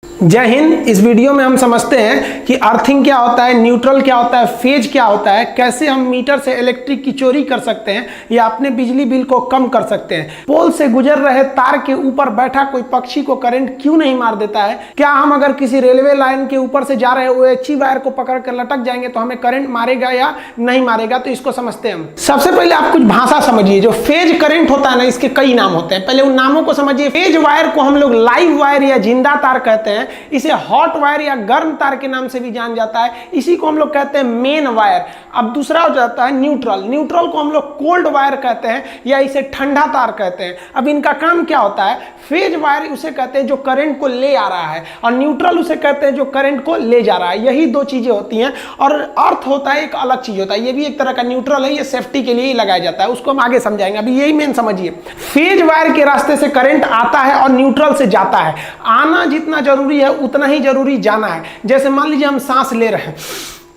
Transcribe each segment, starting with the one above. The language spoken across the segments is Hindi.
जय हिंद। इस वीडियो में हम समझते हैं कि अर्थिंग क्या होता है, न्यूट्रल क्या होता है, फेज क्या होता है, कैसे हम मीटर से इलेक्ट्रिक की चोरी कर सकते हैं या अपने बिजली बिल को कम कर सकते हैं। पोल से गुजर रहे तार के ऊपर बैठा कोई पक्षी को करंट क्यों नहीं मार देता है। क्या हम अगर किसी रेलवे लाइन के ऊपर से जा रहे OHE वायर को पकड़ कर लटक जाएंगे तो हमें करंट मारेगा या नहीं मारेगा। तो इसको समझते हैं हम। सबसे पहले आप कुछ भाषा समझिए। जो फेज करंट होता है ना, इसके कई नाम होते हैं। पहले उन नामों को समझिए। फेज वायर को हम लोग लाइव वायर या जिंदा तार कहते हैं। इसे हॉट वायर या गर्म तार के नाम से भी जान जाता है। इसी को हम लोग कहते हैं मेन वायर। अब दूसरा हो जाता है न्यूट्रल। न्यूट्रल को हम लोग कोल्ड वायर कहते हैं या इसे ठंडा तार कहते हैं। अब इनका काम क्या होता है। फेज वायर उसे कहते हैं जो करंट को ले आ रहा है, और न्यूट्रल उसे कहते हैं जो करंट को ले जा रहा है। यही दो चीजें होती हैं। और अर्थ होता है एक अलग चीज होता है। ये भी एक तरह का न्यूट्रल है, ये सेफ्टी के लिए ही लगाया जाता है। उसको हम आगे समझाएंगे। अभी यही मेन समझिए। फेज वायर के रास्ते से करंट आता है और न्यूट्रल से जाता है। आना जितना जरूरी है उतना ही जरूरी जाना है। जैसे मान लीजिए हम सांस ले रहे हैं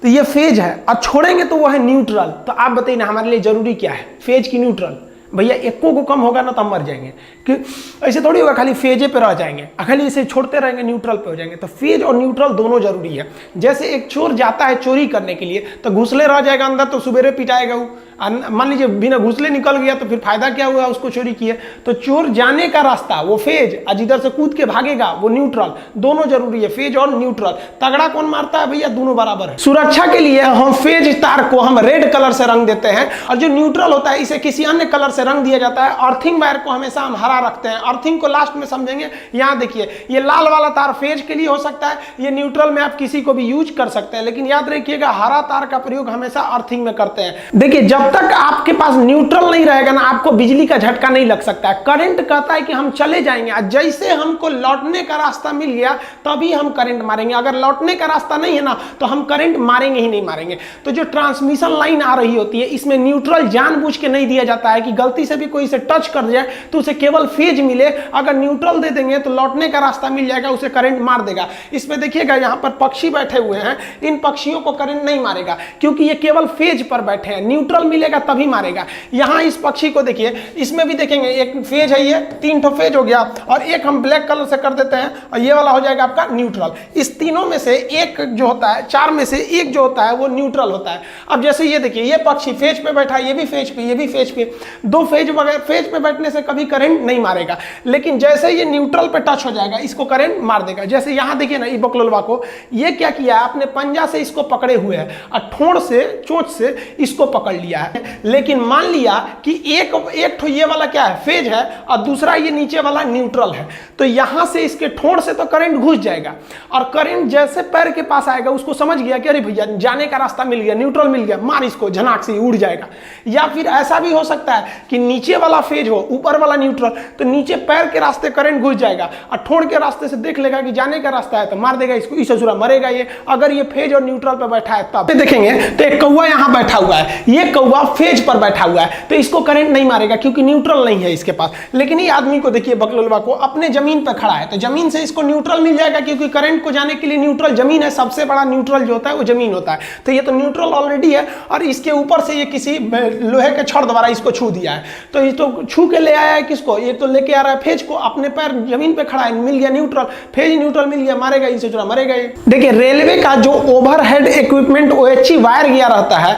तो ये फेज है, और छोड़ेंगे तो वो है न्यूट्रल। तो आप बताइए ना, हमारे लिए जरूरी क्या है, फेज की न्यूट्रल। भैया एको को कम होगा ना तो हम मर जाएंगे। कि ऐसे थोड़ी होगा खाली फेजे पे रह जाएंगे, खाली इसे छोड़ते रहेंगे न्यूट्रल पे हो जाएंगे। तो फेज और न्यूट्रल दोनों जरूरी है। जैसे एक चोर जाता है चोरी करने के लिए तो घुसले रह जाएगा अंदर तो सुबेरे पिटाएगा वो। मान लीजिए बिना घुसले निकल गया तो फिर फायदा क्या हुआ, उसको चोरी किए। तो चोर जाने का रास्ता वो फेज, और जिधर से कूद के भागेगा वो न्यूट्रल। दोनों जरूरी है, फेज और न्यूट्रल। तगड़ा कौन मारता है भैया, दोनों बराबर है। सुरक्षा के लिए हम फेज तार को हम रेड कलर से रंग देते हैं, और जो न्यूट्रल होता है इसे किसी अन्य कलर से रंग दिया जाता है। अर्थिंग वायर को हमेशा हम हरा रखते हैं। अर्थिंग को लास्ट में समझेंगे। यहाँ देखिए, ये लाल वाला तार फेज के लिए हो सकता है, ये न्यूट्रल में आप किसी को भी यूज कर सकते हैं, लेकिन याद रखिएगा हरा तार का प्रयोग हमेशा अर्थिंग में करते हैं। देखिए, जब तक आपके पास न्यूट्रल नहीं रहेगा ना, आपको बिजली का झटका नहीं लग सकता है। करंट कहता है कि हम चले जाएंगे, जैसे हमको लौटने का रास्ता मिल गया तभी हम करंट मारेंगे। अगर लौटने का रास्ता नहीं है ना तो हम करंट मारेंगे ही नहीं मारेंगे। तो जो ट्रांसमिशन लाइन आ रही होती है इसमें न्यूट्रल जानबूझ के नहीं दिया जाता है कि गलती से भी कोई इसे टच कर जाए तो उसे केवल फेज मिले। अगर न्यूट्रल दे देंगे तो लौटने का रास्ता मिल जाएगा, उसे करंट मार देगा। इसमें देखिएगा यहाँ पर पक्षी बैठे हुए हैं, इन पक्षियों को करंट नहीं मारेगा क्योंकि ये केवल फेज पर बैठे हैं। न्यूट्रल मिलेगा तभी मारेगा। यहाँ इस पक्षी को देखिए, इसमें भी देखेंगे एक फेज है, ये 3 ठो फेज हो गया, और एक हम ब्लैक कलर से कर देते हैं और ये वाला हो जाएगा आपका न्यूट्रल। इस तीनों में से एक जो होता है, 4 में से एक जो होता है वो न्यूट्रल होता है। अब जैसे ये देखिए, ये पक्षी फेज पे बैठा है, ये भी फेज पे, ये भी फेज पे। 2 फेज वगैरह फेज पे बैठने से कभी करंट नहीं मारेगा, लेकिन जैसे ये न्यूट्रल पे टच हो जाएगा इसको करंट मार देगा। जैसे यहाँ देखिए ना, ये बकलोलवा को ये क्या किया है, अपने पंजा से इसको पकड़े हुए है और ठोड़ से, चोंच से इसको पकड़ लिया है। लेकिन मान लिया कि एक ठो ये वाला क्या है, फेज है, और दूसरा ये नीचे वाला न्यूट्रल है। तो यहां से इसके ठोड़ से तो करंट घुस जाएगा, और करंट जैसे पैर के पास आएगा उसको समझ गया कि अरे भैया जाने का रास्ता मिल गया, न्यूट्रल मिल गया, मार इसको, झनाक से उड़ जाएगा। या फिर ऐसा भी हो सकता है कि नीचे वाला फेज हो, ऊपर वाला न्यूट्रल, तो नीचे पैर के रास्ते करंट घुस जाएगा और ठोड़ के रास्ते से देख लेगा कि जाने का रास्ता है तो मार देगा इसको, इस ससुरा मरेगा ये। अगर ये फेज और न्यूट्रल पर बैठा है तब देखेंगे तो एक कौवा यहां बैठा हुआ है, ये कौवा फेज पर बैठा हुआ है तो इसको करंट नहीं मारेगा क्योंकि न्यूट्रल नहीं है इसके पास। लेकिन ये आदमी को देखिए, बकलोलवा को, अपने जमीन पर खड़ा है तो जमीन से इसको न्यूट्रल मिल जाएगा क्योंकि करंट को जाने के लिए न्यूट्रल जमीन है। सबसे बड़ा न्यूट्रल जो होता है वो जमीन होता है। तो ये तो न्यूट्रल ऑलरेडी है, और इसके ऊपर से ये किसी लोहे के छड़ द्वारा इसको छू दिया है। तो ये तो छू के ले आया है किसको, ये तो लेके आ रहा है फेज को। अपने पैर जमीन पे खड़ा है, मिल गया न्यूट्रल, फेज न्यूट्रल मिल गया, मारेगा इसे, चुरा मरेगा ये। देखिए, रेलवे का जो ओवरहेड इक्विपमेंट OHE वायर गया रहता है,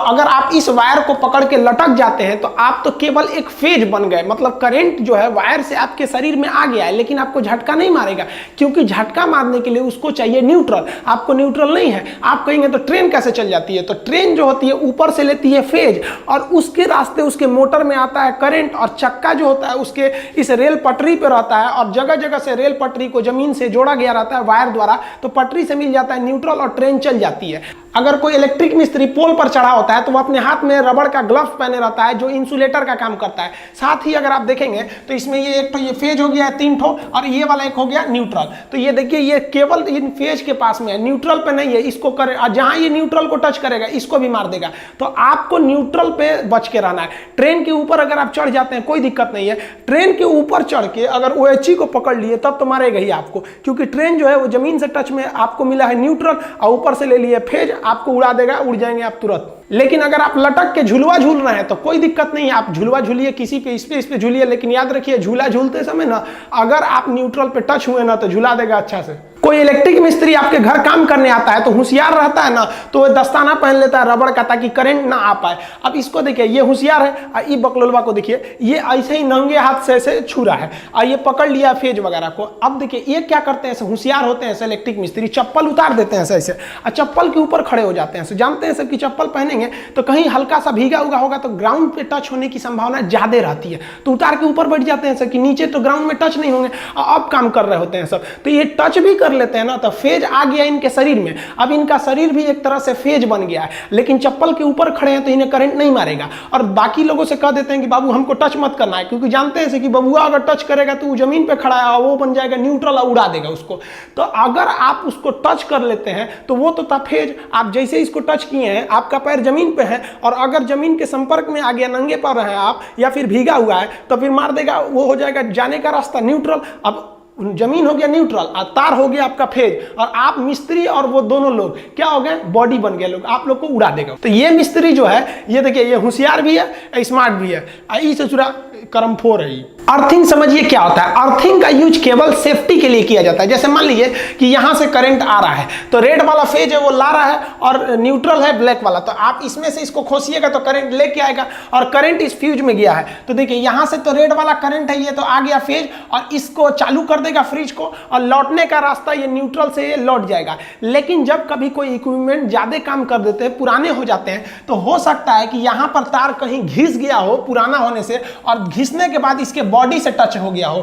अगर आप इस वायर को पकड़ के लटक जाते हैं तो आप तो केवल एक फेज बन गए। मतलब करंट जो है वायर से आपके शरीर में आ गया है, लेकिन आपको झटका नहीं मारेगा क्योंकि झटका मारने के लिए उसको चाहिए न्यूट्रल। आपको न्यूट्रल नहीं है। आप कहेंगे तो ट्रेन कैसे चल जाती है, तो ट्रेन जो होती है ऊपर से लेती है फेज, और उसके रास्ते उसके मोटर में आता है करंट, और चक्का जो होता है उसके इस रेल पटरी पे रहता है, और जगह जगह से रेल पटरी को जमीन से जोड़ा गया रहता है वायर द्वारा। तो पटरी से मिल जाता है न्यूट्रल और ट्रेन चल जाती है। अगर कोई इलेक्ट्रिक मिस्त्री पोल पर चढ़ा होता है तो वो अपने हाथ में रबड़ का ग्लव्स पहने रहता है जो इंसुलेटर का काम करता है। साथ ही अगर आप देखेंगे तो इसमें ये एक तो ये फेज हो गया है 3 ठो, और ये वाला एक हो गया न्यूट्रल। तो ये देखिए, ये केवल इन फेज के पास में है, न्यूट्रल पे नहीं है। इसको करे, जहां ये न्यूट्रल को टच करेगा इसको भी मार देगा। तो आपको न्यूट्रल पे बच के रहना है। ट्रेन के ऊपर अगर आप चढ़ जाते हैं कोई दिक्कत नहीं है। ट्रेन के ऊपर चढ़ के अगर OHE को पकड़ लिए तब तो मारेगा ही आपको, क्योंकि ट्रेन जो है वो जमीन से टच में, आपको मिला है न्यूट्रल और ऊपर से ले लिए फेज, आपको उड़ा देगा, उड़ जाएंगे आप तुरंत। लेकिन अगर आप लटक के झुलवा झूल रहे हैं तो कोई दिक्कत नहीं है, आप झुलवा झूलिए, किसी पे इस पे झूलिए, लेकिन याद रखिए झूला झूलते समय ना अगर आप न्यूट्रल पे टच हुए ना तो झुला देगा अच्छा से। कोई इलेक्ट्रिक मिस्त्री आपके घर काम करने आता है तो होशियार रहता है ना, तो वो दस्ताना पहन लेता है रबड़ का ताकि करंट ना आ पाए। अब इसको देखिए, ये होशियार है, और ये बकलोलवा को देखिए, ये ऐसे ही नंगे हाथ से ऐसे छू रहा है और ये पकड़ लिया फेज वगैरह को। अब देखिए ये क्या करते हैं, ऐसे होशियार होते हैं ऐसे इलेक्ट्रिक मिस्त्री, चप्पल उतार देते हैं ऐसे और चप्पल के ऊपर खड़े हो जाते हैं। जानते हैं सब कि चप्पल पहनेंगे तो कहीं हल्का सा भीगा हुआ होगा तो ग्राउंड पे टच होने की संभावना ज्यादा रहती है, तो उतार के ऊपर बैठ जाते हैं सब कि नीचे तो ग्राउंड में टच नहीं होंगे। अब काम कर रहे होते हैं सब, तो ये टच भी कर लेते हैं ना तो फेज आ गया इनके शरीर में। अब इनका शरीर भी एक तरह से फेज बन गया है, लेकिन चप्पल के ऊपर खड़े हैं तो इन्हें करंट नहीं मारेगा। और बाकी लोगों से कह देते हैं कि बाबू हमको टच मत करना है, क्योंकि जानते हैं कि बबुआ अगर टच करेगा तो वो जमीन पे खड़ा है, वो बन जाएगा न्यूट्रल और उड़ा देगा उसको। तो अगर आप उसको टच कर लेते हैं तो वो तो था फेज, आप जैसे इसको टच किए हैं आपका पैर जमीन पे है और अगर जमीन के संपर्क में आ गया, नंगे पैर हैं आप या फिर भीगा हुआ है तो फिर मार देगा, वो हो जाएगा जाने का रास्ता न्यूट्रल। अब जमीन हो गया न्यूट्रल और तार हो गया आपका फेज, और आप मिस्त्री और वो दोनों लोग क्या हो गए, बॉडी बन गए लोग, आप लोग को उड़ा देगा। तो ये मिस्त्री जो है ये देखिए ये होशियार भी है, स्मार्ट भी है, इससे जुड़ा कर्मफोर है। अर्थिंग समझिए क्या होता है। अर्थिंग का यूज केवल सेफ्टी के लिए किया जाता है। जैसे मान लीजिए कि यहां से करंट आ रहा है तो रेड वाला फेज है वो ला रहा है और न्यूट्रल है ब्लैक वाला, तो आप इसमें से इसको खोसिएगा तो करंट लेके आएगा और करंट इस फ्यूज में गया है। तो देखिए यहां से तो रेड वाला करंट है, ये तो आ गया फेज और इसको चालू कर देगा फ्रिज को और लौटने का रास्ता ये न्यूट्रल से ये लौट जाएगा। लेकिन जब कभी कोई इक्विपमेंट ज्यादा काम कर देते हैं, पुराने हो जाते हैं, तो हो सकता है कि यहां पर तार कहीं घिस गया हो पुराना होने से और घिसने के बाद इसके बॉडी से टच हो गया हो।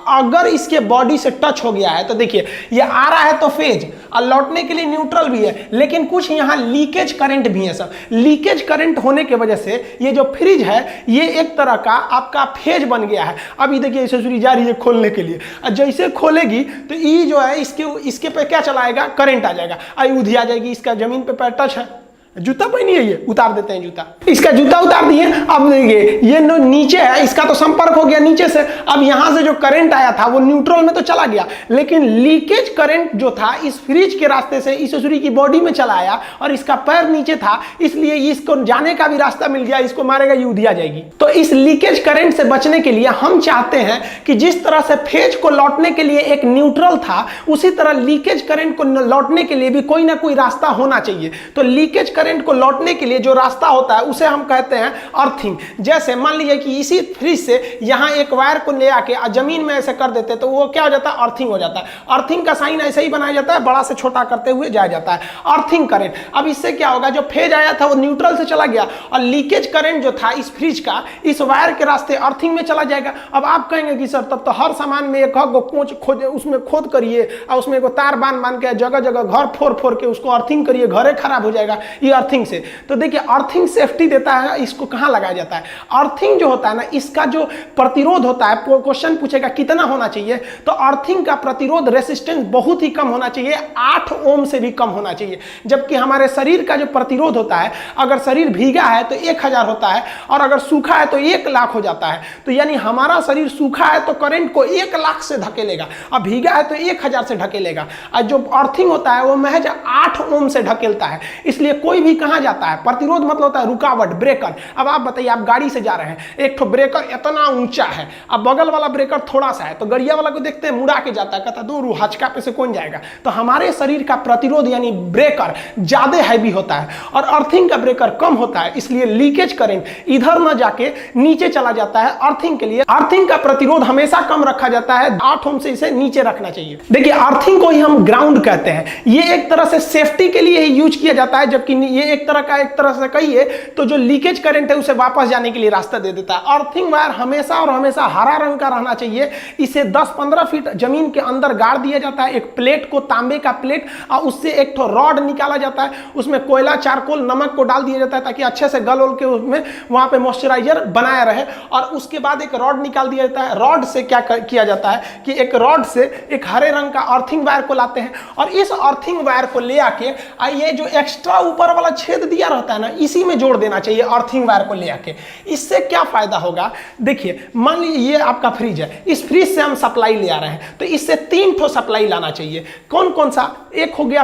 अगर इसके बॉडी से टच हो गया है तो देखिए ये आ रहा है तो फेज और लौटने के लिए न्यूट्रल भी है, लेकिन कुछ यहां लीकेज करंट भी है। सब लीकेज करंट होने की वजह से ये जो फ्रिज है ये एक तरह का आपका फेज बन गया है। अभी देखिए इसे सूरी जा रही है खोलने के लिए, जैसे खोलेगी तो ये जो है इसके पे क्या चलाएगा, करंट आ जाएगा, आई उधिया जाएगी। इसका जमीन पे पैर टच है, जूता पहनी है, ये उतार देते हैं जूता, इसका जूता उतार दिए। अब देखिए ये नीचे है, इसका तो संपर्क हो गया नीचे से, अब यहां से जो करंट आया था वो न्यूट्रल में तो चला गया, लेकिन लीकेज करंट जो था इस फ्रिज के रास्ते से इस सूरी की बॉडी में चला आया और इसका पैर नीचे था, इसलिए इसको जाने का भी रास्ता मिल गया, इसको मारेगा ये उधिया जाएगी। तो इस लीकेज करंट से बचने के लिए हम चाहते हैं कि जिस तरह से फेज को लौटने के लिए एक न्यूट्रल था, उसी तरह लीकेज करंट को लौटने के लिए भी कोई ना कोई रास्ता होना चाहिए। तो लीकेज करंट को लौटने के लिए जो रास्ता होता है उसे हम कहते हैं अर्थिंग। जैसे मान लीजिए कि इसी फ्रिज से यहां एक वायर को ले आके जमीन में ऐसे कर देते तो वो क्या हो जाता है, अर्थिंग हो जाता है। अर्थिंग का साइन ऐसे ही बनाया जाता है, बड़ा से छोटा करते हुए जाया जाता है, अर्थिंग करंट। अब इससे क्या होगा, जो फेज आया था वो न्यूट्रल से चला गया और लीकेज करंट जो था इस फ्रिज का इस वायर के रास्ते अर्थिंग में चला जाएगा। अब आप कहेंगे कि सर तब तो हर सामान में एक उसमें खोद करिए और उसमें एक तार बांध के जगह जगह घर फोड़ के उसको अर्थिंग करिए, घरे खराब हो जाएगा ये अर्थिंग से। तो देखिए अर्थिंग सेफ्टी देता है, इसको कहां लगाया जाता है। अर्थिंग जो होता है ना, इसका जो प्रतिरोध होता है, क्वेश्चन पूछेगा कितना होना चाहिए, तो अर्थिंग का प्रतिरोध रेसिस्टेंस बहुत ही कम होना चाहिए, 8 ओम से भी कम होना चाहिए। जबकि हमारे शरीर का जो प्रतिरोध होता है, अगर शरीर भीगा है तो 1000 होता है और अगर सूखा है तो 1 लाख हो जाता है। तो यानी हमारा शरीर सूखा है तो करंट को 1 लाख से धकेलेगा और भीगा है तो 1000 से ढकेलेगा। और जो अर्थिंग होता है वो महज 8 ओम से ढकेलता है। इसलिए कोई भी कहां जाता है, प्रतिरोध मतलब होता है रुकावट, ब्रेकर। अब आप बताइए, आप गाड़ी से जा रहे हैं, एक ठो ब्रेकर इतना ऊंचा है, अब बगल वाला ब्रेकर थोड़ा सा है, तो गड़िया वाला को देखते हैं मुड़ा के जाता है, कहता दूर हचका पे से कौन जाएगा। तो हमारे शरीर का प्रतिरोध यानी ब्रेकर ज्यादा हैवी होता है और अर्थिंग का ब्रेकर कम होता है, इसलिए लीकेज करंट इधर न जाके नीचे चला जाता है। अर्थिंग के लिए अर्थिंग का प्रतिरोध हमेशा कम रखा जाता है, 8 ओम से इसे नीचे रखना चाहिए। देखिए अर्थिंग को ही हम ग्राउंड कहते हैं, ये एक तरह से सेफ्टी के लिए ही यूज किया जाता है, जबकि ये एक तरह से कहिए तो जो लीकेज करंट है उसे वापस जाने के लिए रास्ता दे देता है। अर्थिंग वायर हमेशा और हमेशा हरा रंग का रहना चाहिए। इसे 10-15 फीट जमीन के अंदर गाड़ दिया जाता है, एक प्लेट को, तांबे का प्लेट, और उससे एक ठो रॉड निकाला जाता है, उसमें कोयला, चारकोल, नमक को डाल दिया जाता है ताकि अच्छे से गल के उसमें वहां पे मॉइस्चराइजर बनाया रहे। और उसके बाद एक रॉड निकाल दिया जाता है। रॉड से क्या किया जाता है कि एक रॉड से एक हरे रंग का अर्थिंग वायर को लाते हैं और इस अर्थिंग वायर को ले आके ये जो एक्स्ट्रा ऊपर वाला छेद दिया रहता है ना, इसी में जोड़ देना चाहिए अर्थिंग वायर को ले आके। इससे क्या फायदा होगा, देखिए मान लीजिए ये आपका फ्रिज है, इस फ्रिज से हम सप्लाई ले आ रहे हैं, तो इससे 3 ठो सप्लाई लाना चाहिए। कौन कौन सा, एक हो गया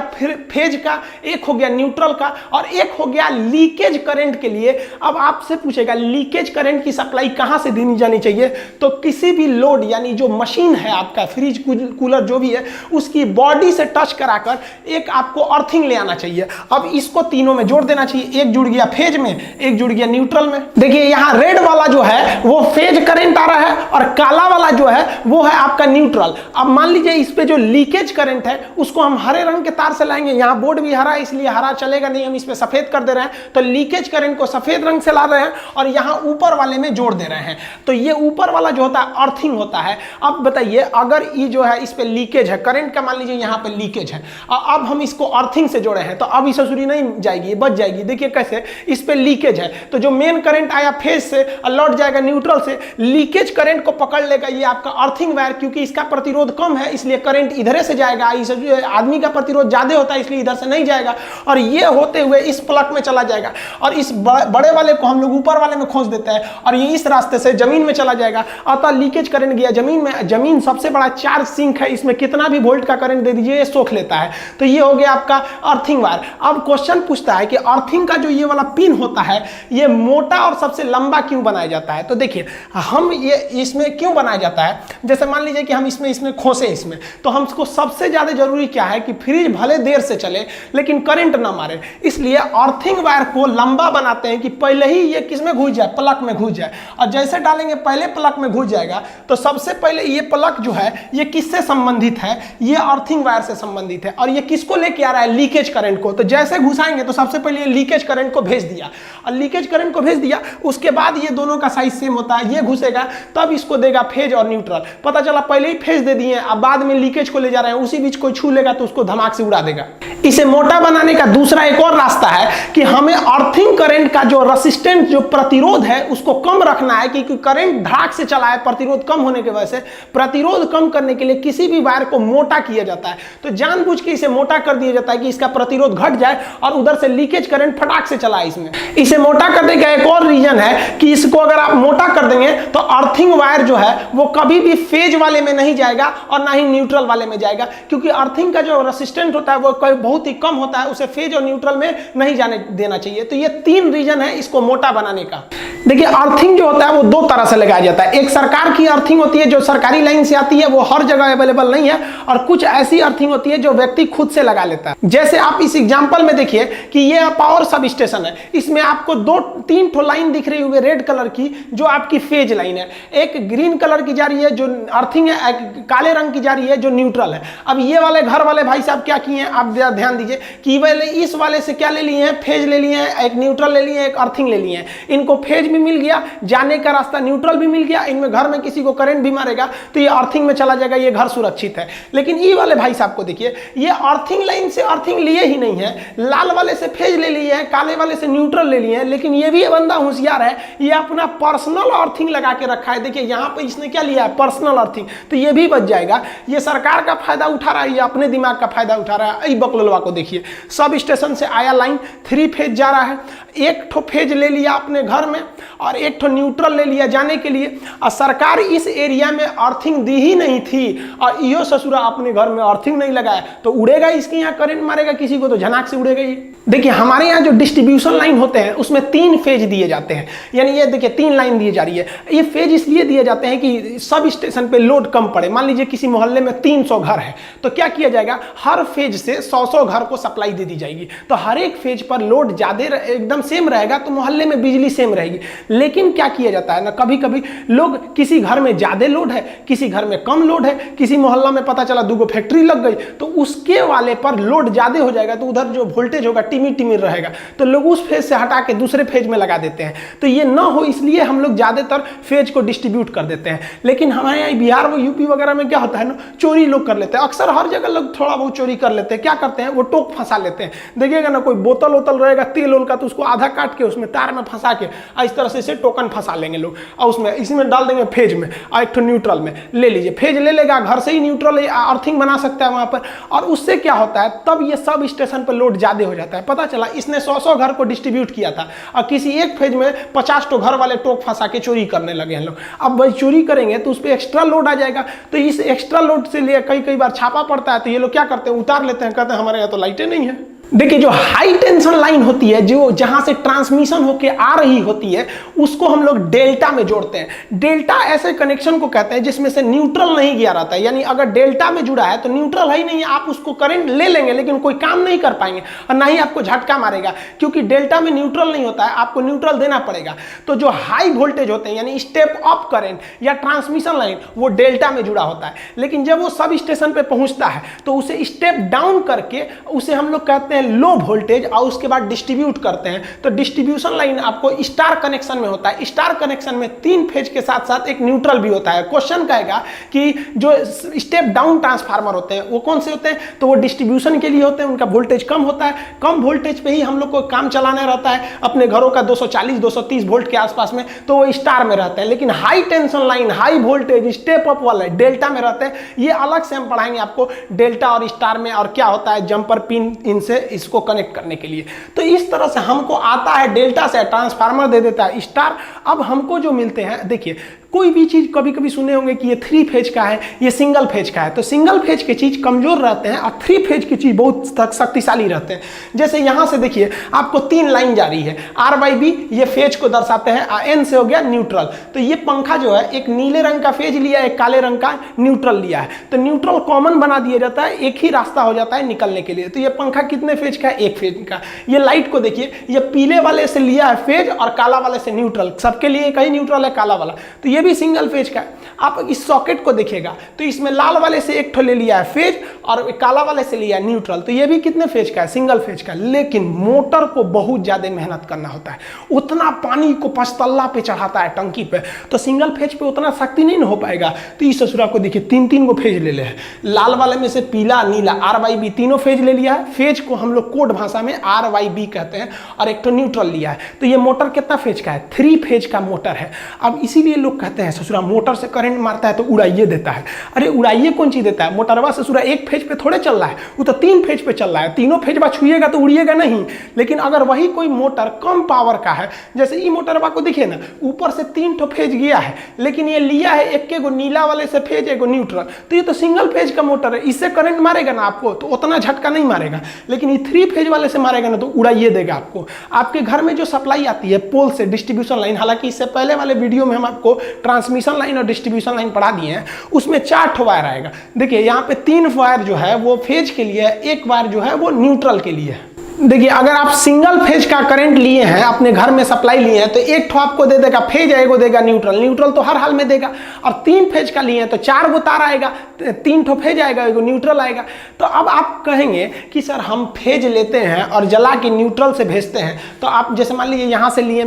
फेज का, एक हो गया न्यूट्रल का, और एक हो गया लीकेज करंट के लिए। अब आपसे पूछेगा लीकेज करंट की सप्लाई कहां से देनी जानी चाहिए, तो किसी भी लोड यानी जो मशीन है आपका फ्रिज कूलर जो भी है उसकी बॉडी से टच कराकर एक आपको अर्थिंग ले आना चाहिए। अब इसको तीनों में जोड़ देना चाहिए, एक जुड़ गया फेज में, एक जुड़ गया न्यूट्रल में। देखिए यहां रेड वाला जो है वो फेज करंट आ रहा है और काला वाला जो है वो है आपका न्यूट्रल। अब मान लीजिए इस पे जो लीकेज करंट है उसको हम हरे रंग के तार से लाएंगे, यहां बोर्ड भी हरा है इसलिए हरा चलेगा नहीं, हम इस पे सफेद कर दे रहे हैं, तो लीकेज करंट को सफेद रंग से ला रहे हैं और यहां ऊपर वाले में जोड़ दे रहे हैं। तो ये ऊपर वाला जो होता है अर्थिंग होता है। अब बताइए अगर ये जो है इस पे लीकेज है करंट का, मान लीजिए यहां पे लीकेज है, अब हम इसको अर्थिंग से जोड़े हैं तो अब ये ससुरी नहीं जाएगी, बच जाएगी। देखिए कैसे, इस पे लीकेज है तो जो मेन करंट आया फेज से लौट जाएगा न्यूट्रल से, लीकेज करंट को पकड़ लेगा ये आपका अर्थिंग वायर, क्योंकि इसका प्रतिरोध कम है इसलिए करंट इधर से जाएगा, इस आदमी का प्रतिरोध ज्यादा होता है इसलिए इधर से नहीं जाएगा, और ये होते हुए इस प्लग में चला जाएगा, और इस बड़े वाले को हम लोग ऊपर वाले में खोस देते हैं और ये इस रास्ते से जमीन में चला जाएगा। अतः लीकेज करंट गया जमीन में, जमीन सबसे बड़ा चार्ज सिंक है, इसमें कितना भी वोल्ट का करंट दे दीजिए ये सोख लेता है। तो ये हो गया आपका अर्थिंग वायर। अब क्वेश्चन पूछता है कि अर्थिंग का जो ये वाला पिन होता है ये मोटा और सबसे लंबा क्यों बनाया जाता है, तो देखिए हम ये इसमें क्यों बनाया जाता है, जैसे मान लीजिए कि हम इसमें खोसे इसमें, तो हमको सबसे ज्यादा जरूरी क्या है कि फ्रिज भले देर से चले लेकिन करंट ना मारे, इसलिए अर्थिंग वायर को लंबा बनाते हैं कि पहले ही ये किसमें घुस जाए, प्लग में घुस जाए, और जैसे डालेंगे पहले प्लग में घुस जाएगा तो सबसे पहले ये प्लग जो है ये किससे संबंधित है, ये अर्थिंग वायर से संबंधित है, और ये किसको लेके आ रहा है, लीकेज करंट को। तो जैसे घुसाएंगे तो सबसे पहले ये लीकेज करंट को भेज दिया, और लीकेज करंट को भेज दिया उसके बाद ये दोनों का साइज सेम होता है, ये घुसेगा तब इसको देगा फेज और न्यूट्रल। पता चला पहले ही फेज दे दिए अब बाद में लीकेज को ले जा रहे हैं, उसी बीच कोई छू लेगा तो उसको धमाक से उड़ा देगा। इसे मोटा बनाने का दूसरा एक और रास्ता है कि हमें अर्थिंग करंट का जो रेसिस्टेंट जो प्रतिरोध है उसको कम रखना है, क्योंकि करंट धड़ाक से चला है, प्रतिरोध कम होने की वजह से प्रतिरोध कम करने के लिए किसी भी वायर को मोटा किया जाता है। तो जानबूझ के इसे मोटा कर दिया जाता है कि इसका प्रतिरोध घट जाए और उधर से लीकेज करंट फटाक से चला। इसमें इसे मोटा करने का एक और रीजन है कि इसको अगर आप मोटा कर देंगे तो अर्थिंग वायर जो है वो कभी भी फेज वाले में नहीं जाएगा और ना ही न्यूट्रल वाले में जाएगा, क्योंकि अर्थिंग का जो रेसिस्टेंट होता है वो बहुत ही कम होता है, उसे फेज और न्यूट्रल में नहीं जाने देना चाहिए। तो ये 3 रीजन है इसको मोटा बनाने का। देखिए अर्थिंग जो होता है वो 2 तरह से लगाया जाता है, एक सरकार की अर्थिंग होती है जो सरकारी लाइन से आती है, वो हर जगह अवेलेबल नहीं है, और कुछ ऐसी अर्थिंग होती है जो व्यक्ति खुद से लगा लेता है। जैसे आप इस एग्जांपल में देखिए कि ये पावर सब स्टेशन है, इसमें आपको 2-3 ठो लाइन दिख रही होगी रेड कलर की जो आपकी फेज लाइन है, एक ग्रीन कलर की जा रही है जो अर्थिंग है, एक काले रंग की जा रही है जो न्यूट्रल है। अब ये वाले घर वाले भाई साहब क्या किए हैं, आप ध्यान दीजिए कि वाले इस वाले से क्या ले लिए हैं, फेज ले लिए हैं, एक न्यूट्रल ले लिए हैं, एक अर्थिंग ले लिए हैं। इनको फेज भी मिल गया, जाने का रास्ता न्यूट्रल भी मिल गया, इनमें घर में किसी को करंट भी मारेगा तो ये अर्थिंग में चला जाएगा, ये घर सुरक्षित है। लेकिन ये वाले भाई साहब को देखिए, ये अर्थिंग लाइन से अर्थिंग लिए ही नहीं है, लाल वाले से फेज ले लिए हैं, काले वाले से न्यूट्रल ले लिए हैं, लेकिन ये भी बंदा होशियार है, ये अपना पर्सनल अर्थिंग लगा के रखा है। देखिए यहाँ पे इसने क्या लिया है, पर्सनल अर्थिंग, तो ये भी बच जाएगा। ये सरकार का फायदा उठा रहा है, ये अपने दिमाग का फायदा उठा रहा है। बकलोलवा को देखिए, सब स्टेशन से आया लाइन 3 फेज जा रहा है, एक ठो फेज ले लिया अपने घर में और एक ठो न्यूट्रल ले लिया जाने के लिए, और सरकार इस एरिया में अर्थिंग दी ही नहीं थी और यो ससुरा अपने घर में अर्थिंग नहीं लगाया तो उड़ेगा, इसके यहाँ करंट मारेगा किसी को तो झनाक से उड़ेगा ही। देखिए हमारे यहाँ जो डिस्ट्रीब्यूशन लाइन होते हैं उसमें 3 फेज दिए जाते हैं, यानी ये देखिए 3 लाइन दी जा रही है। ये फेज इसलिए दिए जाते हैं कि सब स्टेशन पे लोड कम पड़े। मान लीजिए किसी मोहल्ले में 300 घर है तो क्या किया जाएगा, हर फेज से 100-100 घर को सप्लाई दे दी जाएगी, तो हर एक फेज पर लोड ज्यादा एकदम सेम रहेगा तो मोहल्ले में बिजली सेम रहेगी। लेकिन क्या किया जाता है ना, कभी कभी लोग किसी घर में ज्यादा लोड है, किसी घर में कम लोड है, किसी मोहल्ला में पता चला 2 फैक्ट्री लग गई तो उसके वाले पर लोड ज्यादा हो जाएगा तो उधर जो वोल्टेज होगा टिमिर टिमिर रहेगा, तो लोग उस फेज से हटा के दूसरे फेज में लगा देते हैं। तो ये ना हो इसलिए हम लोग ज्यादातर फेज को डिस्ट्रीब्यूट कर देते हैं। लेकिन हमारे यहाँ बिहार व यूपी वगैरह में क्या होता है ना, चोरी लोग कर लेते हैं, अक्सर हर जगह लोग थोड़ा बहुत चोरी कर लेते हैं। क्या करते हैं, वो टोक फंसा लेते हैं। देखिएगा ना कोई बोतल वोतल रहेगा तेल ओल का तो उसको आधा काट के उसमें तार में फंसा के इस तरह से इसे टोकन फंसा लेंगे लोग, और उसमें इसी में डाल देंगे फेज में और एक तो न्यूट्रल में ले लीजिए, फेज ले लेगा, घर से ही न्यूट्रल अर्थिंग बना सकता है वहां पर। और उससे क्या होता है, तब ये सब स्टेशन पर लोड ज्यादा हो जाता है। पता चला इसने 100 घर को डिस्ट्रीब्यूट किया था और किसी एक फेज में 50 तो घर वाले टोक फंसा के चोरी करने लगे हैं लोग। अब भाई चोरी करेंगे तो उस पर एक्स्ट्रा लोड आ जाएगा, तो इस एक्स्ट्रा लोड से लिए कई बार छापा पड़ता है, तो ये लोग क्या करते हैं, उतार लेते हैं, कहते हैं हमारे यहाँ तो लाइटें नहीं है। देखिए जो हाई टेंशन लाइन होती है, जो जहां से ट्रांसमिशन होके आ रही होती है, उसको हम लोग डेल्टा में जोड़ते हैं। डेल्टा ऐसे कनेक्शन को कहते हैं जिसमें से न्यूट्रल नहीं गया रहता है, यानी अगर डेल्टा में जुड़ा है तो न्यूट्रल है ही नहीं है, आप उसको करंट ले लेंगे लेकिन कोई काम नहीं कर पाएंगे और ना ही आपको झटका मारेगा, क्योंकि डेल्टा में न्यूट्रल नहीं होता है, आपको न्यूट्रल देना पड़ेगा। तो जो हाई वोल्टेज होते हैं यानी स्टेप अप करंट या ट्रांसमिशन लाइन, वो डेल्टा में जुड़ा होता है। लेकिन जब वो सब स्टेशन पे पहुंचता है तो उसे स्टेप डाउन करके उसे हम लोग कहते हैं लो वोल्टेज, और उसके बाद डिस्ट्रीब्यूट करते हैं। तो डिस्ट्रीब्यूशन लाइन आपको स्टार कनेक्शन में होता है। स्टार कनेक्शन में 3 फेज के साथ साथ एक न्यूट्रल भी होता है। क्वेश्चन कहेगा कि जो स्टेप डाउन ट्रांसफार्मर होते हैं वो कौन से होते हैं, तो वो डिस्ट्रीब्यूशन के लिए होते हैं, उनका वोल्टेज कम होता है। कम वोल्टेज पे ही हम लोग को काम चलाना रहता है अपने घरों का 240-230 वोल्ट के आसपास में, तो वो स्टार में रहते हैं। लेकिन high tension line, high voltage, step up वाले डेल्टा में रहते हैं। ये अलग से हम पढ़ाएंगे आपको डेल्टा और स्टार में, और क्या होता है जंपर पिन इनसे इसको कनेक्ट करने के लिए। तो इस तरह से हमको आता है डेल्टा से ट्रांसफार्मर दे देता है स्टार। अब हमको जो मिलते हैं, देखिए कोई भी चीज कभी कभी सुने होंगे कि ये 3 फेज का है, ये सिंगल फेज का है, तो सिंगल फेज की चीज कमजोर रहते हैं और 3 फेज की चीज बहुत शक्तिशाली रहते हैं। जैसे यहां से देखिए आपको 3 लाइन जा रही है, आर बाई बी, ये फेज को दर्शाते हैं, एन से हो गया न्यूट्रल। तो ये पंखा जो है एक नीले रंग का फेज लिया है, एक काले रंग का न्यूट्रल लिया है, तो न्यूट्रल कॉमन बना दिया जाता है, एक ही रास्ता हो जाता है निकलने के लिए। तो ये पंखा कितने फेज का है, 1 फेज का। ये लाइट को देखिए, ये पीले वाले से लिया है फेज और काला वाले से न्यूट्रल, सबके लिए एक ही न्यूट्रल है काला वाला, तो ये भी सिंगल फेज का है। आप इस सॉकेट को देखिएगा तो इसमें लाल वाले से एक ठो ले लिया है फेज और काला वाले से लिया है न्यूट्रल, तो ये भी कितने फेज का है, सिंगल फेज का। लेकिन मोटर को बहुत ज्यादा मेहनत करना होता है, उतना पानी को 5 तल्ला पे चढ़ाता है टंकी पे, तो सिंगल फेज पे उतना शक्ति नहीं हो पाएगा। तो इस ससुरा को देखिए 3-3 को फेज ले ले है, लाल वाले में से पीला, नीला, आर वाई बी तीनों फेज ले लिया है। फेज को हम लोग कोड भाषा में आर वाई बी कहते हैं, और एक तो न्यूट्रल लिया है। तो ये मोटर कितना फेज का है, 3 फेज का मोटर है। अब इसीलिए लोग कहते हैं ससुरा मोटर से करंट मारता है तो उड़ाइए देता है। अरे उड़ाइए कौन चीज देता है, मोटरवा ससुरा 1 फेज पे थोड़े चल रहा है, वो तो 3 फेज पे चल रहा है, तीनों फेज बा छुएगा तो उड़िएगा नहीं। लेकिन अगर वही कोई मोटर कम पावर का है, जैसे ये मोटरवा को देखिए ना, ऊपर से 3 ठो फेज गया है, लेकिन ये लिया है एक गो नीला वाले से फेज, एक न्यूट्रल, तो ये तो सिंगल फेज का मोटर है, इससे करंट मारेगा ना आपको तो उतना झटका नहीं मारेगा। लेकिन ये 3 फेज वाले से मारेगा ना तो उड़ाइए देगा आपको। आपके घर में जो सप्लाई आती है पोल से, डिस्ट्रीब्यूशन लाइन, हालांकि इससे पहले वाले वीडियो में हम आपको ट्रांसमिशन लाइन और डिस्ट्रीब्यूशन लाइन पढ़ा दिए हैं, उसमें 4 ठो वायर आएगा। देखिए यहाँ पे 3 वायर जो है वो फेज के लिए है, 1 वायर जो है वो न्यूट्रल के लिए है। देखिए अगर आप सिंगल फेज का करंट लिए हैं, अपने घर में सप्लाई लिए हैं, तो 1 ठो आपको दे देगा फेज, एगो देगा न्यूट्रल, न्यूट्रल तो हर हाल में देगा। और 3 फेज का लिए हैं तो 4 गो तार आएगा, 3 ठो फेज आएगा, एगो न्यूट्रल आएगा। तो अब आप कहेंगे कि सर हम फेज लेते हैं और जला के न्यूट्रल से भेजते हैं, तो आप जैसे मान लीजिए यहाँ से लिए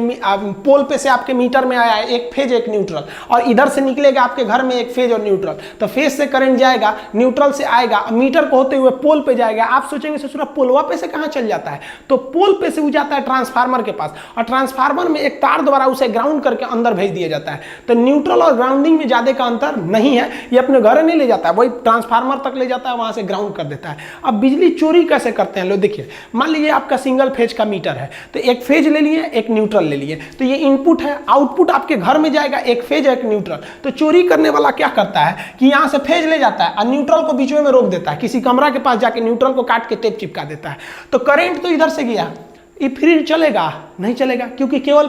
पोल पे से आपके मीटर में आया है 1 फेज 1 न्यूट्रल, और इधर से निकलेगा आपके घर में 1 फेज और न्यूट्रल, तो फेज से करंट जाएगा, न्यूट्रल से आएगा, मीटर को होते हुए पोल पे जाएगा। आप सोचेंगे ससुरा पोलवा पे से कहाँ चल जाता है, तो पोल पे से वो जाता है ट्रांसफार्मर के पास, और ट्रांसफार्मर में एक तार द्वारा उसे ग्राउंड करके अंदर भेज दिया जाता है। तो न्यूट्रल और ग्राउंडिंग में ज्यादा का अंतर नहीं है, ये अपने घर नहीं ले जाता है, वही ट्रांसफार्मर तक ले जाता है, वहां से ग्राउंड कर देता है। अब बिजली चोरी कैसे करते हैं लोग, देखिए मान लीजिए आपका सिंगल फेज का मीटर है, तो 1 फेज ले लिए, 1 न्यूट्रल ले लिए, तो ये इनपुट है, आउटपुट आपके घर में जाएगा 1 फेज 1 न्यूट्रल। तो चोरी करने वाला क्या करता है कि यहाँ से फेज ले जाता है और न्यूट्रल को बीच में रोक देता है, किसी कमरा के पास जाके न्यूट्रल को काट के टेप चिपका देता है। तो करंट तो इधर से गया, ये फ्रिज चलेगा नहीं चलेगा, क्योंकि केवल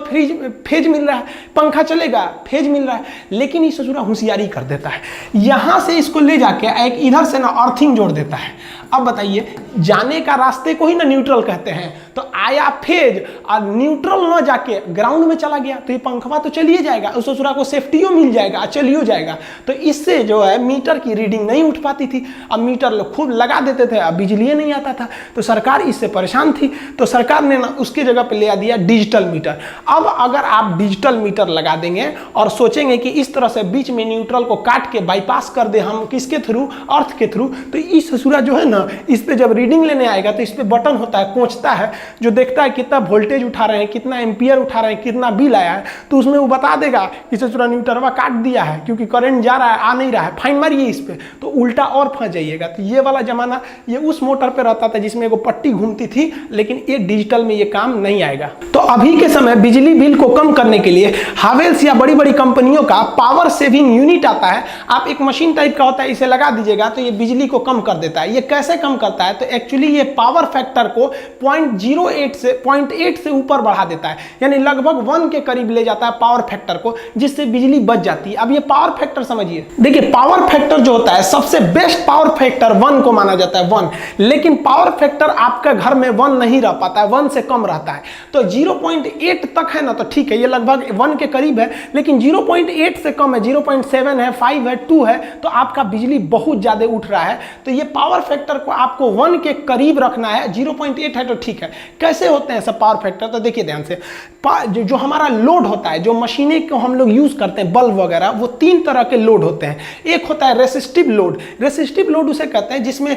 फेज मिल रहा है, पंखा चलेगा फेज मिल रहा है। लेकिन ये ससुरा होशियारी कर देता है, यहां से इसको ले जाके एक इधर से ना अर्थिंग जोड़ देता है। अब बताइए, जाने का रास्ते को ही ना न्यूट्रल कहते हैं, तो आया फेज और न्यूट्रल ना जाके ग्राउंड में चला गया, तो ये पंखवा तो चलिए जाएगा, उस ससुरा को सेफ्टियो मिल जाएगा, चलियो जाएगा। तो इससे जो है मीटर की रीडिंग नहीं उठ पाती थी। अब मीटर लोग खूब लगा देते थे, अब बिजली नहीं आता था, तो सरकार इससे परेशान थी, तो सरकार ने ना उसकी जगह पे ले दिया डिजिटल मीटर। अब अगर आप डिजिटल मीटर लगा देंगे और सोचेंगे कि इस तरह से बीच में न्यूट्रल को काट के बाईपास कर दे हम, किसके थ्रू, अर्थ के थ्रू, तो इस ससुरा जो है ना, इस पे जब रीडिंग लेने आएगा तो इस पे बटन होता है, कोंचता है, जो देखता है कितना वोल्टेज उठा रहे हैं, कितना एम्पियर उठा रहे हैं, कितना बिल आया है, तो उसमें वो बता देगा कि ससुरा न्यूटरवा काट दिया है क्योंकि करंट जा रहा है, आ नहीं रहा है, फाइन मारिए इस पे, तो उल्टा और फंस जाइएगा। तो ये वाला जमाना ये उस मोटर पे रहता था जिसमें एगो पट्टी घूमती थी, लेकिन ये डिजिटल में ये काम नहीं आएगा। तो अभी के समय बिजली बिल को कम करने के लिए हावेल्स या बड़ी बड़ी कंपनियों का पावर सेविंग यूनिट आता है। आप एक मशीन टाइप का होता है, इसे लगा दीजिएगा तो ये बिजली को कम कर देता है। ये कैसे कम करता है? तो एक्चुअली ये पावर फैक्टर को 0.8 से ऊपर बढ़ा देता है, यानी लगभग 1 के करीब ले जाता है पावर फैक्टर को, जिससे बिजली बच जाती है। अब ये पावर फैक्टर समझिए, देखिए पावर फैक्टर जो होता है सबसे बेस्ट पावर फैक्टर 1 को माना जाता है, 1। लेकिन पावर फैक्टर आपके घर में 1 नहीं रह पाता है, 1 से कम रहता है। तो 0.8 तक है ना तो ठीक है, ये लगभग 1 के करीब है। लेकिन 0.8 से कम है, 0.7 है, 5 है, 2 है, तो आपका बिजली बहुत ज्यादा उठ रहा है। तो ये पावर फैक्टर को आपको 1 के करीब रखना है। 0.8 है तो ठीक है। कैसे होते हैं सब पावर फैक्टर? तो देखिए ध्यान से, जो हमारा लोड होता है, जो मशीनें को हम लोग यूज करते हैं, बल्ब वगैरह, वो 3 तरह के लोड होते हैं। एक होता है रेसिस्टिव लोड। रेसिस्टिव लोड उसे कहते हैं जिसमें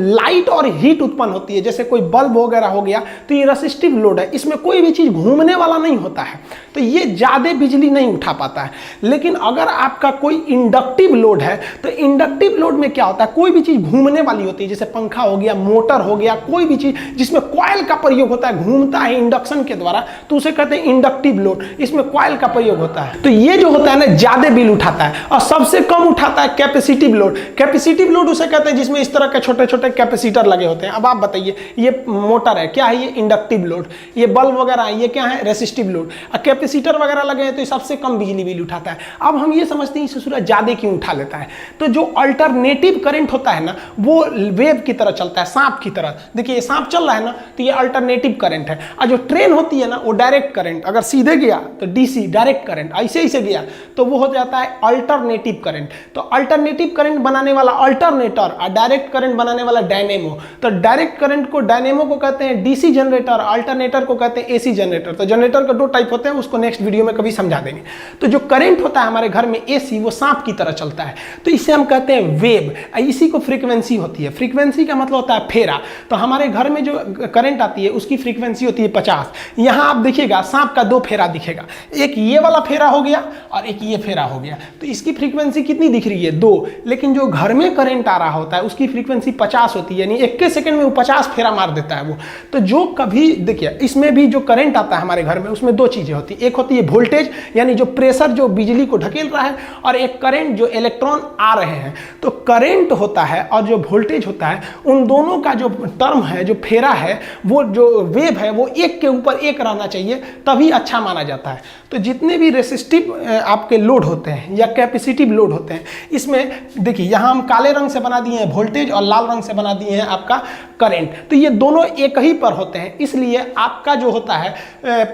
लाइट और हीट उत्पन्न होती है, जैसे कोई बल्ब वगैरह हो गया तो ये रेसिस्टिव लोड है। इसमें कोई भी चीज घूमने वाला नहीं होता है, तो ये ज्यादा बिजली नहीं उठा पाता है। लेकिन अगर आपका कोई इंडक्टिव लोड है, तो इंडक्टिव लोड में क्या होता है, कोई भी चीज घूमने वाली होती है, जैसे पंखा हो गया, मोटर हो गया, कोई भी चीज जिसमें कॉइल का प्रयोग होता है, घूमता है इंडक्शन के द्वारा, तो उसे कहते हैं इंडक्टिव लोड। इसमें कॉइल का प्रयोग होता है। तो ये जो होता है ना ज्यादा बिल उठाता है। और सबसे कम उठाता है कैपेसिटिव लोड। कैपेसिटिव लोड उसे कहते हैं जिसमें इस तरह के छोटे छोटे कैपेसिटर लगे होते हैं। अब आप बताइए, ये मोटर है, क्या है? ये इंडक्टिव लोड। ये बल्ब वगैरह है, ये क्या है? Resistive load. और कैपेसिटर वगैरह लगे हैं तो ये सबसे कम बिजली बिल उठाता है। अब हम ये समझते हैं ससुरा ज्यादा क्यों उठा लेता है। तो जो अल्टरनेटिव करंट होता है ना, वो वेव की तरह चलता है, सांप की तरह। देखिए ये सांप चल रहा है ना, तो ये अल्टरनेटिव करंट है। और जो ट्रेन होती है ना, वो डायरेक्ट करंट, अगर सीधे गया तो डीसी डायरेक्ट करंट, ऐसे ही से गया तो वो हो जाता है अल्टरनेटिव करंट। तो अल्टरनेटिव करंट बनाने वाला अल्टरनेटर और डायरेक्ट करंट बनाने वाला डायनेमो। तो डायरेक्ट करंट को, डायनेमो को कहते हैं डीसी जनरेटर, अल्टरनेटर को कहते हैं एसी जनरेटर। तो जनरेटर का 2 टाइप होते हैं, उसको नेक्स्ट वीडियो में कभी समझा देंगे। तो जो करंट होता है हमारे घर में एसी, वो सांप की तरह चलता है, तो इसे हम कहते हैं वेव। इसी को फ्रीक्वेंसी होती है। फ्रीक्वेंसी का मतलब होता है फेरा। तो हमारे घर में जो करंट आती है उसकी फ्रीक्वेंसी होती है 50। यहां आप देखिएगा सांप का 2 फेरा दिखेगा, एक ये वाला फेरा हो गया और एक ये फेरा हो गया। तो इसकी फ्रीक्वेंसी कितनी दिख रही है? 2। लेकिन जो घर में करंट आ रहा होता है उसकी फ्रीक्वेंसी 50 होती है, यानी 1 सेकंड में वो 50 फेरा मार देता है वो। तो जो कभी देखिए, इसमें भी जो करंट आता है हमारे घर में, उसमें 2 चीजें होती है। एक होती है वोल्टेज, यानी जो प्रेशर जो बिजली को ढकेल रहा है, और एक करंट जो इलेक्ट्रॉन आ रहे हैं। तो करंट होता है और जो वोल्टेज होता है, उन दोनों का जो टर्म है, जो फेरा है, वो जो वेव है, वो 1 के ऊपर 1 रहना चाहिए, तभी अच्छा माना जाता है। तो जितने भी रेसिस्टिव आपके लोड होते हैं या कैपेसिटिव लोड होते हैं, इसमें देखिए यहाँ हम काले रंग से बना दिए हैं वोल्टेज और लाल रंग से बना दिए हैं आपका करंट। तो ये दोनों एक ही पर होते हैं, इसलिए आपका जो होता है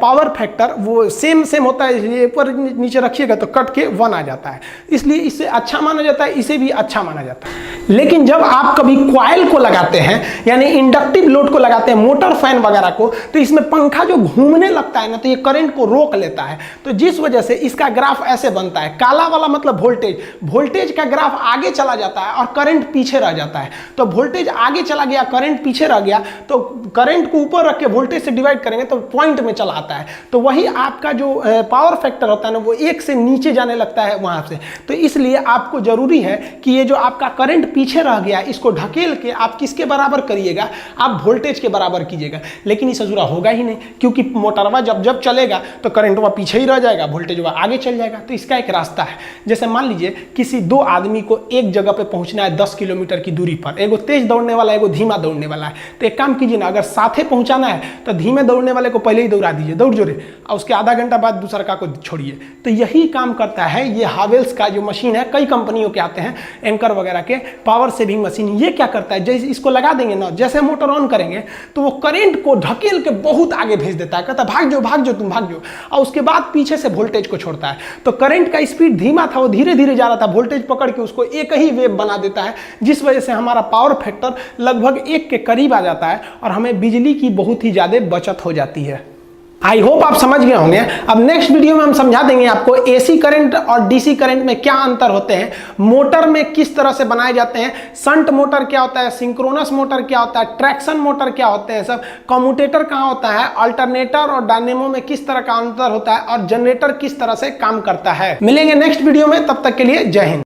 पावर फैक्टर वो सेम होता है। इसलिए ऊपर नीचे रखिएगा तो कट के 1 आ जाता है, इसलिए इससे अच्छा माना जाता है, इसे भी अच्छा माना जाता है। लेकिन जब आप कभी कॉइल को लगाते हैं, यानी इंडक्टिव लोड को लगाते हैं, मोटर फैन वगैरह को, तो इसमें पंखा जो घूमने लगता है ना, तो ये करंट को रोक लेता है। तो जिस वजह से इसका ग्राफ ऐसे बनता है। काला वाला मतलब वोल्टेज, वोल्टेज का ग्राफ आगे चला जाता है और करंट पीछे रह जाता है। तो वोल्टेज आगे चला गया, करंट पीछे रह गया, तो करंट को ऊपर रख के वोल्टेज से डिवाइड करेंगे तो पॉइंट में चला आता है। तो वही आपका जो पावर फैक्टर होता है ना, वो 1 से नीचे जाने लगता है वहां से। तो इसलिए आपको जरूरी है कि ये जो आपका करंट पीछे रह गया, इसको ढकेल के आप किसके बराबर करिएगा? आप वोल्टेज के बराबर कीजिएगा। लेकिन इस अधूरा होगा ही नहीं, क्योंकि मोटरवा जब चलेगा तो करंटवा पीछे ही रह जाएगा, वोल्टेजवा आगे चल जाएगा। तो इसका एक रास्ता है। जैसे मान लीजिए किसी 2 आदमी को एक जगह पे पहुंचना है 10 किलोमीटर की दूरी पर, एगो तेज दौड़ने वाला, एगो धीमा दौड़ने वाला है। तो एक काम कीजिए ना, अगर साथे पहुंचाना है तो धीमे दौड़ने वाले को पहले ही दौड़ा दीजिए, दौड़ जोरे, और उसके आधा घंटा बाद दूसरा को छोड़िए। तो यही काम करता है ये हावेल्स का जो मशीन है। कई कंपनियों के आते हैं, एंकर वगैरह के पावर सेविंग मशीन। ये क्या करता है, जैसे इसको लगा देंगे ना, जैसे मोटर ऑन करेंगे तो वो करंट को ढकेल के बहुत आगे भेज देता है, कहता है भाग जाओ तुम भाग जाओ, और उसके बाद पीछे से वोल्टेज को छोड़ता है। तो करंट का स्पीड धीमा था, वो धीरे धीरे जा रहा था, वोल्टेज पकड़ के उसको एक ही वेव बना देता है, जिस वजह से हमारा पावर फैक्टर लगभग 1 के करीब आ जाता है और हमें बिजली की बहुत ही ज्यादा बचत हो जाती है। आई होप आप समझ गए होंगे। अब नेक्स्ट वीडियो में हम समझा देंगे आपको एसी करंट और डीसी करंट में क्या अंतर होते हैं, मोटर में किस तरह से बनाए जाते हैं, शंट मोटर क्या होता है, सिंक्रोनस मोटर क्या होता है, ट्रैक्शन मोटर क्या होते हैं, सब कम्यूटेटर कहाँ होता है, अल्टरनेटर और डायनेमो में किस तरह का अंतर होता है और जनरेटर किस तरह से काम करता है। मिलेंगे नेक्स्ट वीडियो में, तब तक के लिए जय हिंद।